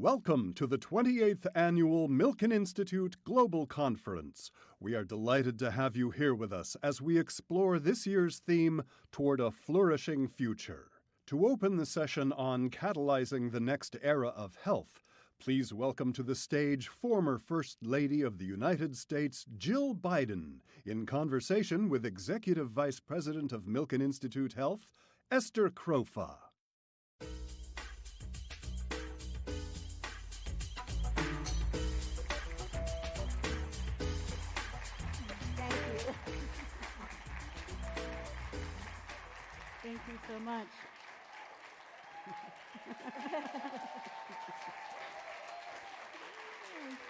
Welcome to the 28th Annual Milken Institute Global Conference. We are delighted to have you here with us as we explore this year's theme, Toward a Flourishing Future. To open the session on catalyzing the next era of health, please welcome to the stage former First Lady of the United States, Jill Biden, in conversation with Executive Vice President of Milken Institute Health, Esther Krofah. Thank you so much.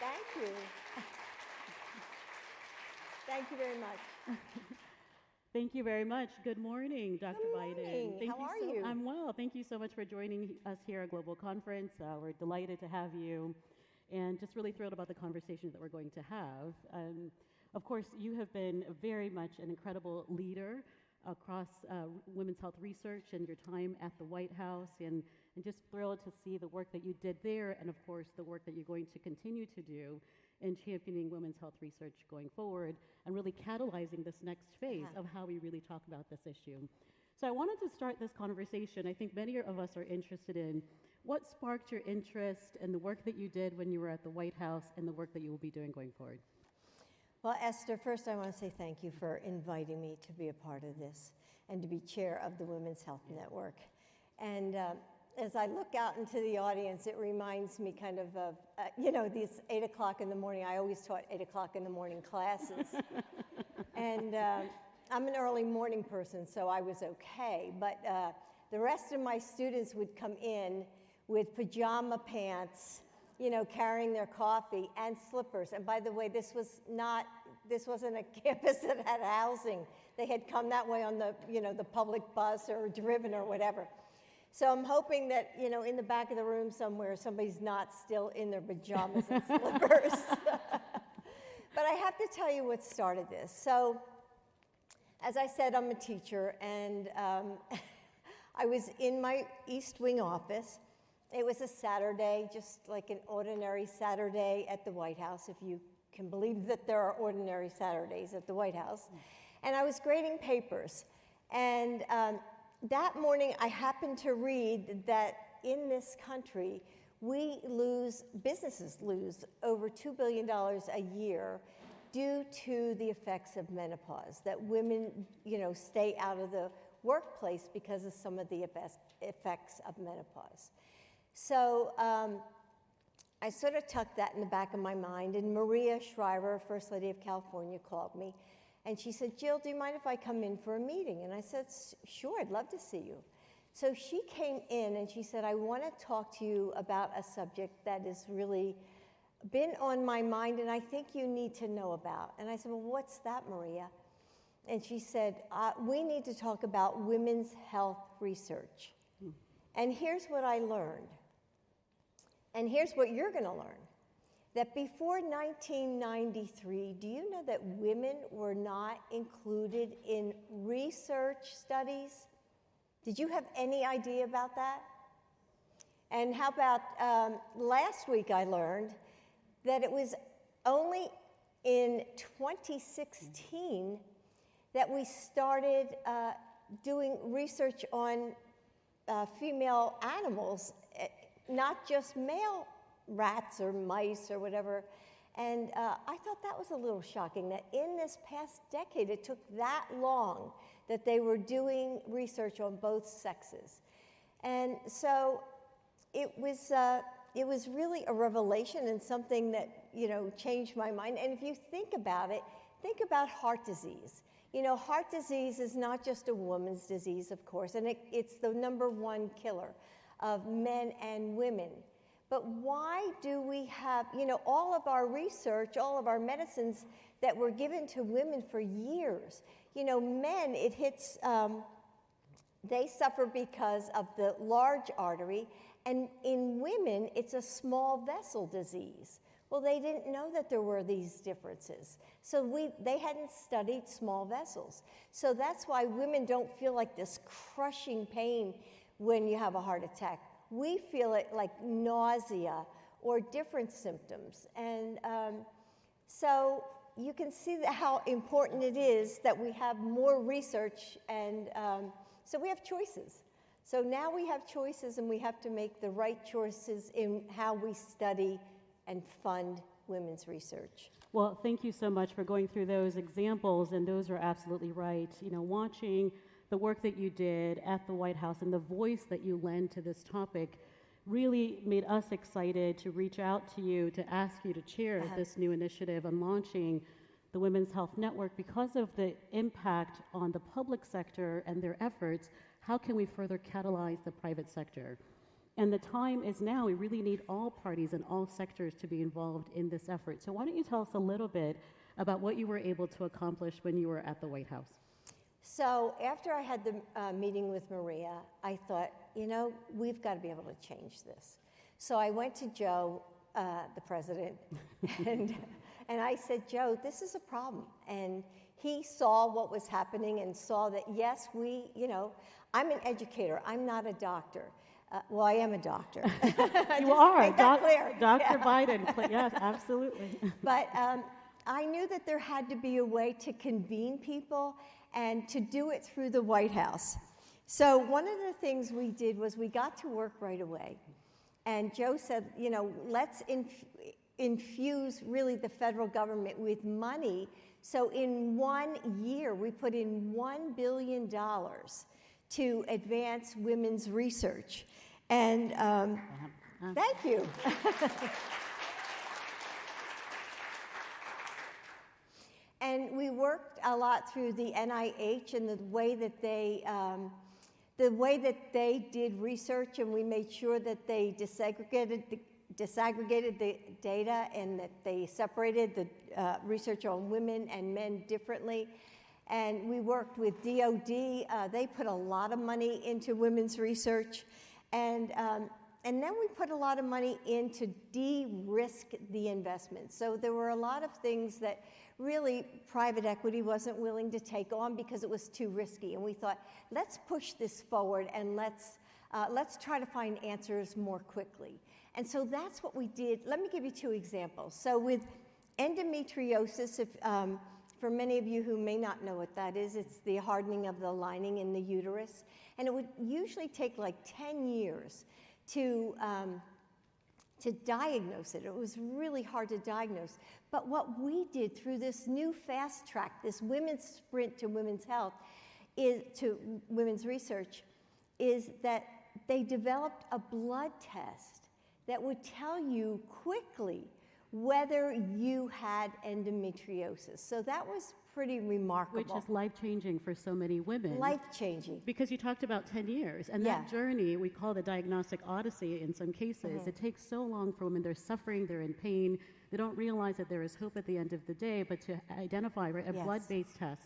Thank you. Thank you very much. Thank you very much. Good morning, Dr. Good Biden. morning. How are you? I'm well. Thank you so much for joining us here at Global Conference. We're delighted to have you and just really thrilled about the conversation that we're going to have. Of course, you have been very much an incredible leader across women's health research and your time at the White House, and just thrilled to see the work that you did there, and of course the work that you're going to continue to do in championing women's health research going forward and really catalyzing this next phase of how we really talk about this issue. So I wanted to start this conversation. I think many of us are interested in what sparked your interest in the work that you did when you were at the White House and the work that you will be doing going forward. Well, Esther, first I want to say thank you for inviting me to be a part of this and to be chair of the Women's Health Network. And as I look out into the audience, it reminds me kind of these 8 o'clock in the morning. I always taught 8 o'clock in the morning classes. And I'm an early morning person, so I was okay. But the rest of my students would come in with pajama pants, carrying their coffee and slippers. And by the way, this wasn't a campus that had housing. They had come that way on the public bus or driven or whatever. So I'm hoping that, in the back of the room somewhere, somebody's not still in their pajamas and slippers. But I have to tell you what started this. So, as I said, I'm a teacher, and I was in my East Wing office. It was a Saturday, just like an ordinary Saturday at the White House, if you can believe that there are ordinary Saturdays at the White House. And I was grading papers. And that morning, I happened to read that in this country, businesses lose over $2 billion a year due to the effects of menopause, that women, stay out of the workplace because of some of the effects of menopause. So I sort of tucked that in the back of my mind, and Maria Shriver, First Lady of California, called me, and she said, Jill, do you mind if I come in for a meeting? And I said, sure, I'd love to see you. So she came in, and she said, I want to talk to you about a subject that has really been on my mind, and I think you need to know about. And I said, well, what's that, Maria? And she said, we need to talk about women's health research. And here's what I learned. And here's what you're going to learn. That before 1993, do you know that women were not included in research studies? Did you have any idea about that? And how about last week I learned that it was only in 2016 that we started doing research on female animals, not just male rats or mice or whatever. And I thought that was a little shocking that in this past decade, it took that long that they were doing research on both sexes. And so it was really a revelation and something that, changed my mind. And if you think about it, think about heart disease. Heart disease is not just a woman's disease, of course, and it's the #1 killer of men and women. But why do we have, all of our research, all of our medicines that were given to women for years? Men, it hits, they suffer because of the large artery, and in women, it's a small vessel disease. Well, they didn't know that there were these differences. So they hadn't studied small vessels. So that's why women don't feel like this crushing pain when you have a heart attack. We feel it like nausea or different symptoms. And so you can see how important it is that we have more research, and so we have choices. So now we have choices, and we have to make the right choices in how we study and fund women's research. Well, thank you so much for going through those examples, and those are absolutely right. You know, watching the work that you did at the White House and the voice that you lend to this topic really made us excited to reach out to you to ask you to chair this new initiative on launching the Women's Health Network. Because of the impact on the public sector and their efforts, how can we further catalyze the private sector? And the time is now. We really need all parties and all sectors to be involved in this effort. So why don't you tell us a little bit about what you were able to accomplish when you were at the White House? So after I had the meeting with Maria, I thought, you know, we've got to be able to change this. So I went to Joe, the president, and I said, Joe, this is a problem. And he saw what was happening and saw that, yes, I'm an educator. I'm not a doctor. Well, I am a doctor. You are. Dr. Yeah. Biden. Yes, absolutely. But I knew that there had to be a way to convene people and to do it through the White House. So one of the things we did was we got to work right away. And Joe said, you know, let's infuse really the federal government with money. So in 1 year, we put in $1 billion to advance women's research. And thank you. And we worked a lot through the NIH and the way that they did research, and we made sure that they disaggregated the data and that they separated the research on women and men differently. And we worked with DOD. They put a lot of money into women's research. And then we put a lot of money in to de-risk the investment. So there were a lot of things that really private equity wasn't willing to take on because it was too risky. And we thought, let's push this forward and let's try to find answers more quickly. And so that's what we did. Let me give you 2 examples. So with endometriosis, for many of you who may not know what that is, it's the hardening of the lining in the uterus. And it would usually take like 10 years to diagnose it. It was really hard to diagnose. But what we did through this new fast track, this women's sprint to women's health, to women's research, is that they developed a blood test that would tell you quickly whether you had endometriosis. So that was pretty remarkable. Which is life-changing for so many women. Life-changing. Because you talked about 10 years, and that journey, we call the diagnostic odyssey in some cases. It takes so long for women. They're suffering, they're in pain. They don't realize that there is hope at the end of the day, but to identify a blood-based test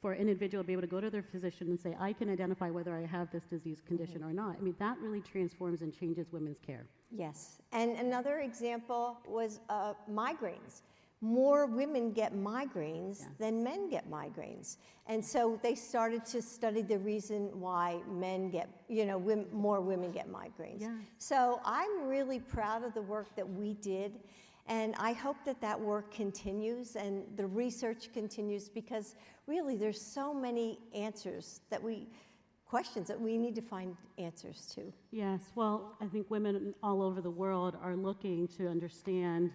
for an individual to be able to go to their physician and say, I can identify whether I have this disease condition or not. I mean, that really transforms and changes women's care. Yes. And another example was migraines. More women get migraines than men get migraines. And so they started to study the reason why men get, more women get migraines. Yeah. So I'm really proud of the work that we did. And I hope that that work continues and the research continues, because really there's so many questions that we need to find answers to. Yes, well, I think women all over the world are looking to understand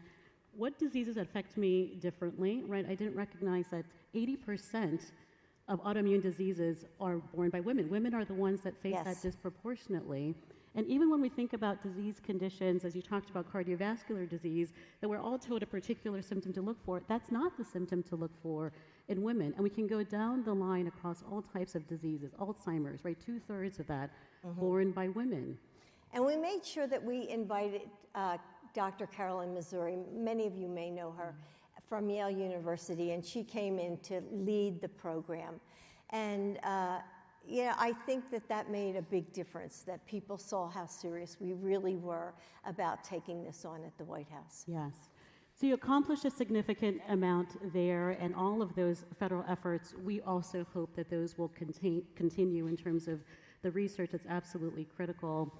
what diseases affect me differently, right? I didn't recognize that 80% of autoimmune diseases are borne by women. Women are the ones that face that disproportionately. And even when we think about disease conditions, as you talked about cardiovascular disease, that we're all told a particular symptom to look for, that's not the symptom to look for in women. And we can go down the line across all types of diseases, Alzheimer's, right? 2/3 of that borne by women. And we made sure that we invited Dr. Carolyn Missouri. Many of you may know her from Yale University, and she came in to lead the program. And I think that made a big difference, that people saw how serious we really were about taking this on at the White House. Yes. So you accomplished a significant amount there, and all of those federal efforts, we also hope that those will continue in terms of the research that's absolutely critical.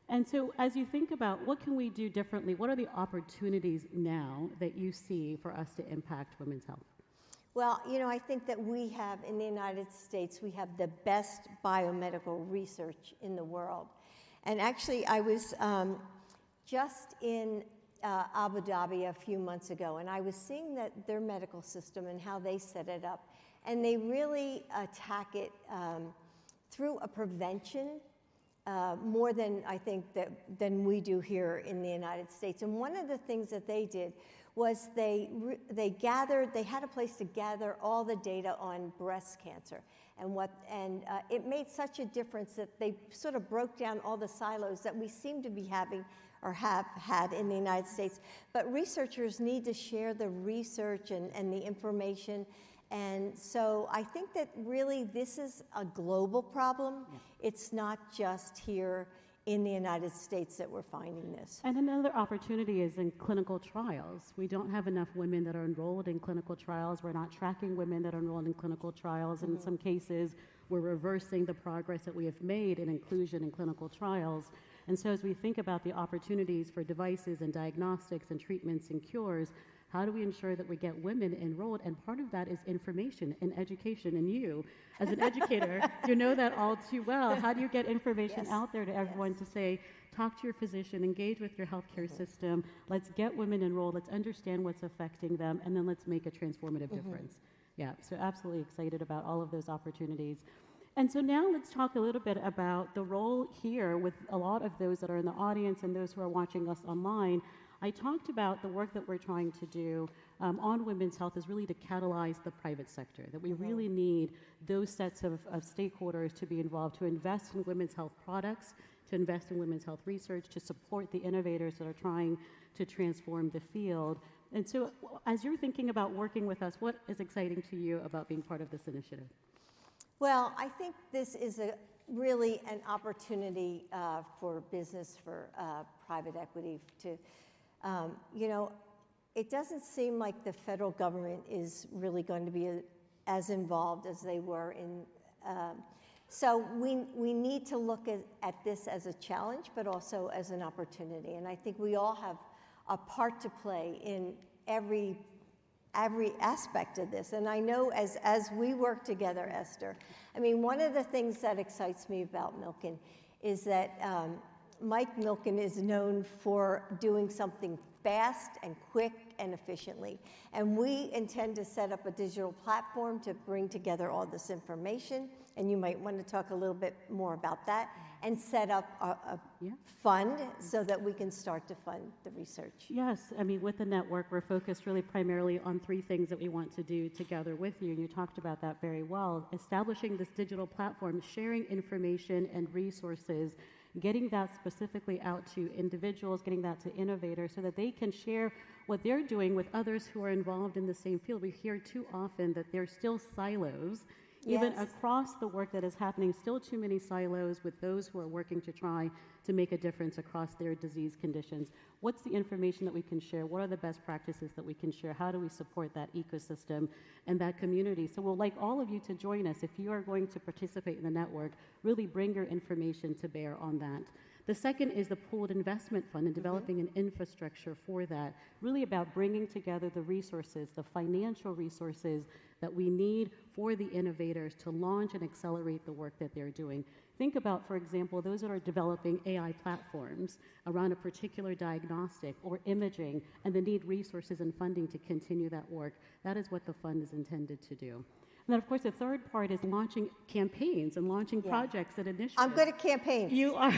And so as you think about what can we do differently, what are the opportunities now that you see for us to impact women's health? Well, I think that we have, in the United States, we have the best biomedical research in the world. And actually, I was just in Abu Dhabi a few months ago, and I was seeing that their medical system and how they set it up. And they really attack it through a prevention more than I think than we do here in the United States. And one of the things that they did was they had a place to gather all the data on breast cancer, and it made such a difference that they sort of broke down all the silos that we seem to be having or have had in the United States. But researchers need to share the research and the information. And so I think that really this is a global problem. Yeah. It's not just here in the United States that we're finding this. And another opportunity is in clinical trials. We don't have enough women that are enrolled in clinical trials. We're not tracking women that are enrolled in clinical trials. And in some cases, we're reversing the progress that we have made in inclusion in clinical trials. And so as we think about the opportunities for devices and diagnostics and treatments and cures, how do we ensure that we get women enrolled? And part of that is information and education. And you, as an educator, you know that all too well. How do you get information out there to everyone to say, talk to your physician, engage with your healthcare system, let's get women enrolled, let's understand what's affecting them, and then let's make a transformative difference. Yeah, so absolutely excited about all of those opportunities. And so now let's talk a little bit about the role here with a lot of those that are in the audience and those who are watching us online. I talked about the work that we're trying to do on women's health is really to catalyze the private sector, that we really need those sets of stakeholders to be involved, to invest in women's health products, to invest in women's health research, to support the innovators that are trying to transform the field. And so as you're thinking about working with us, what is exciting to you about being part of this initiative? Well, I think this is really an opportunity for business, for private equity to, it doesn't seem like the federal government is really going to be as involved as they were in. So we need to look at this as a challenge, but also as an opportunity. And I think we all have a part to play in every aspect of this. And I know as we work together, Esther, I mean, one of the things that excites me about Milken is that Mike Milken is known for doing something fast and quick and efficiently. And we intend to set up a digital platform to bring together all this information. And you might want to talk a little bit more about that and set up a fund so that we can start to fund the research. Yes, I mean, with the network, we're focused really primarily on 3 things that we want to do together with you, and you talked about that very well. Establishing this digital platform, sharing information and resources, getting that specifically out to individuals, getting that to innovators so that they can share what they're doing with others who are involved in the same field. We hear too often that there's still silos. Even across the work that is happening, still too many silos with those who are working to try to make a difference across their disease conditions. What's the information that we can share? What are the best practices that we can share? How do we support that ecosystem and that community? So we'll like all of you to join us. If you are going to participate in the network, really bring your information to bear on that. The second is the pooled investment fund and developing an infrastructure for that, really about bringing together the resources, the financial resources that we need for the innovators to launch and accelerate the work that they're doing. Think about, for example, those that are developing AI platforms around a particular diagnostic or imaging and they need resources and funding to continue that work. That is what the fund is intended to do. And then, of course, the third part is launching campaigns and launching projects and initiatives. I'm good at campaigns. You are.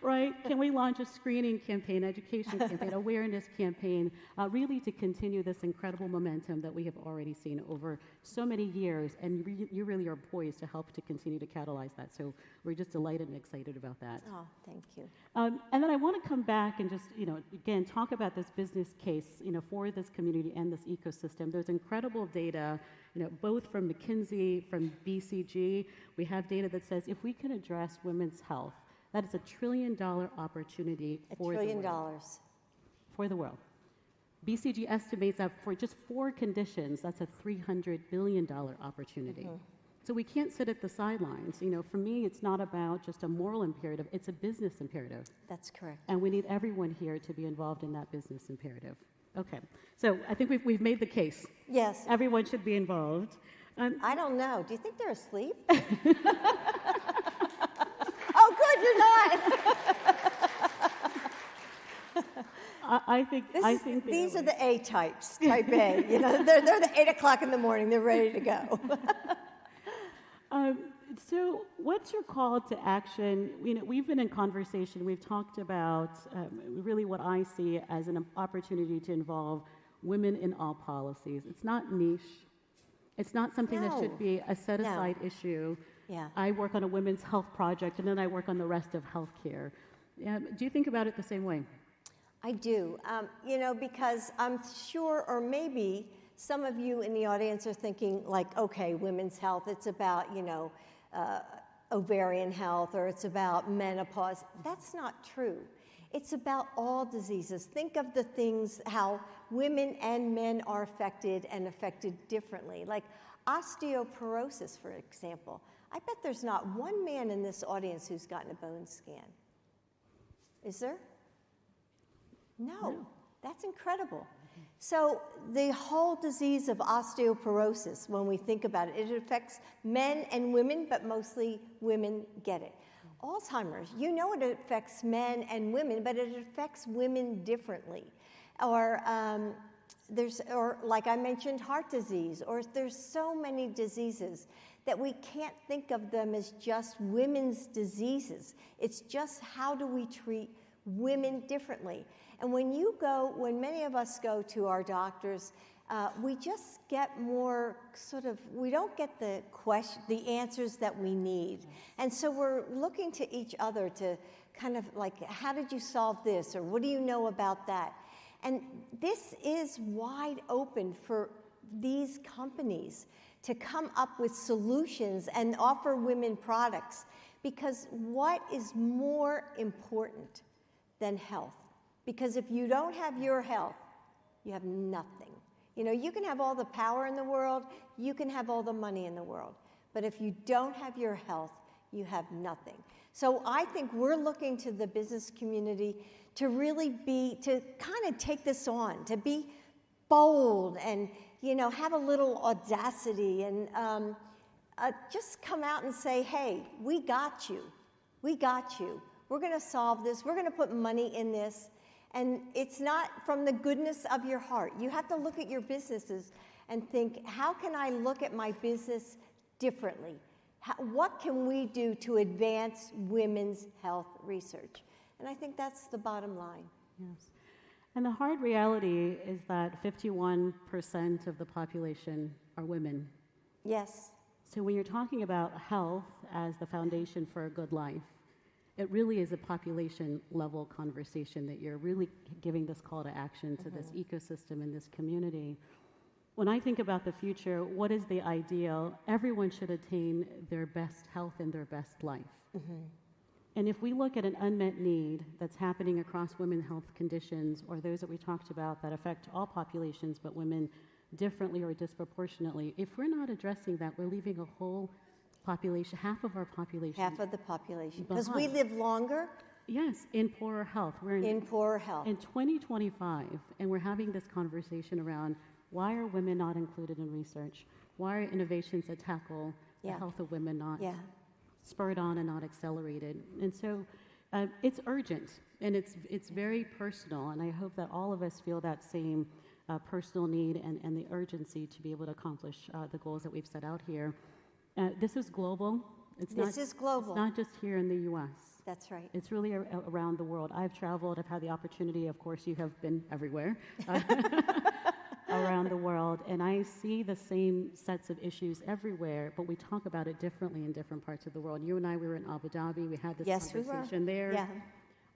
Right? Can we launch a screening campaign, education campaign, awareness campaign, really to continue this incredible momentum that we have already seen over so many years, and you really are poised to help to continue to catalyze that. So we're just delighted and excited about that. Oh, thank you. And then I want to come back and just, again, talk about this business case, for this community and this ecosystem. There's incredible data, both from McKinsey, from BCG. We have data that says if we can address women's health, that is $1 trillion opportunity for the world. For the world. BCG estimates that for just 4 conditions, that's a $300 billion opportunity So we can't sit at the sidelines. For me, it's not about just a moral imperative, it's a business imperative. That's correct. And we need everyone here to be involved in that business imperative. Okay, so I think we've made the case. Yes. Everyone should be involved. I don't know. Do you think they're asleep? Oh, good, you're not. I think these are the A types, type A. They're the 8 o'clock in the morning. They're ready to go. So what's your call to action? We've been in conversation. We've talked about really what I see as an opportunity to involve women in all policies. It's not niche. It's not something that should be a set-aside issue. Yeah. I work on a women's health project, and then I work on the rest of healthcare. Do you think about it the same way? I do. Because I'm sure, or maybe some of you in the audience are thinking, like, okay, women's health, it's about, ovarian health, or it's about menopause. That's not true. It's about all diseases. Think of the things, how women and men are affected and affected differently. Like osteoporosis, for example. I bet there's not one man in this audience who's gotten a bone scan. Is there? No. That's incredible. So the whole disease of osteoporosis, when we think about it, it affects men and women, but mostly women get it. Alzheimer's, it affects men and women, but it affects women differently. Or like I mentioned, heart disease, or there's so many diseases that we can't think of them as just women's diseases. It's just how do we treat women differently. And when many of us go to our doctors, we just get more we don't get the answers that we need. And so we're looking to each other to kind of like, how did you solve this? Or what do you know about that? And this is wide open for these companies to come up with solutions and offer women products. Because what is more important than health? Because if you don't have your health, you have nothing. You can have all the power in the world, you can have all the money in the world, but if you don't have your health, you have nothing. So I think we're looking to the business community to really to kind of take this on, to be bold and, have a little audacity and just come out and say, hey, we got you. We got you. We're going to solve this. We're going to put money in this. And it's not from the goodness of your heart. You have to look at your businesses and think, how can I look at my business differently? What can we do to advance women's health research? And I think that's the bottom line. Yes. And the hard reality is that 51% of the population are women. Yes. So when you're talking about health as the foundation for a good life, it really is a population-level conversation that you're really giving this call to action to this ecosystem and this community. When I think about the future, what is the ideal? Everyone should attain their best health and their best life. And if we look at an unmet need that's happening across women's health conditions, or those that we talked about that affect all populations but women differently or disproportionately, if we're not addressing that, we're leaving a whole population, half of our population. Half of the population. Because we live longer. Yes, in poorer health. We're in poorer health. In 2025, and we're having this conversation around why are women not included in research? Why are innovations that tackle the health of women not spurred on and not accelerated? And so it's urgent, and it's very personal, and I hope that all of us feel that same personal need and the urgency to be able to accomplish the goals that we've set out here. This is global. This is global. It's not just here in the U.S. That's right. It's really around the world. I've traveled. I've had the opportunity. Of course, you have been everywhere around the world. And I see the same sets of issues everywhere, but we talk about it differently in different parts of the world. You and I were in Abu Dhabi. We had this conversation there. Yeah.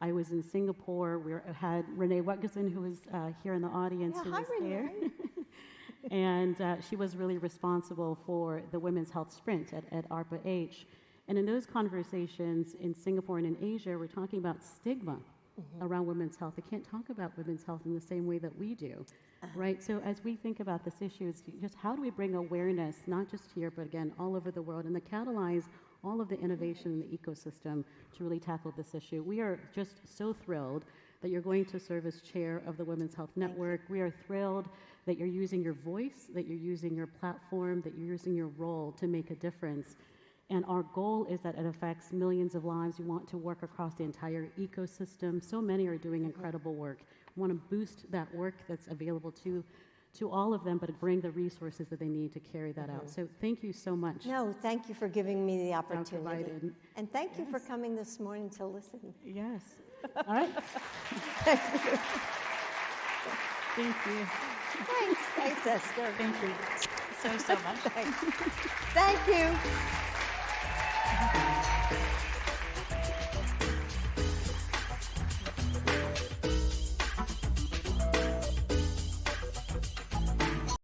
I was in Singapore. We had Renee Wetgeson, who was here in the audience, who was there. And she was really responsible for the Women's Health Sprint at ARPA-H. And in those conversations in Singapore and in Asia, we're talking about stigma around women's health. They can't talk about women's health in the same way that we do, right? So as we think about this issue, it's just how do we bring awareness, not just here, but again, all over the world, and to catalyze all of the innovation in the ecosystem to really tackle this issue. We are just so thrilled that you're going to serve as chair of the Women's Health Network. We are thrilled that you're using your voice, that you're using your platform, that you're using your role to make a difference. And our goal is that it affects millions of lives. We want to work across the entire ecosystem. So many are doing incredible work. We want to boost that work that's available to all of them, but bring the resources that they need to carry that out. So thank you so much. No, thank you for giving me the Dr. opportunity. Biden. And thank you for coming this morning to listen. Yes. All right. Thank you. Thank you. Thanks, Esther. Thank you so much. Thanks. Thank you.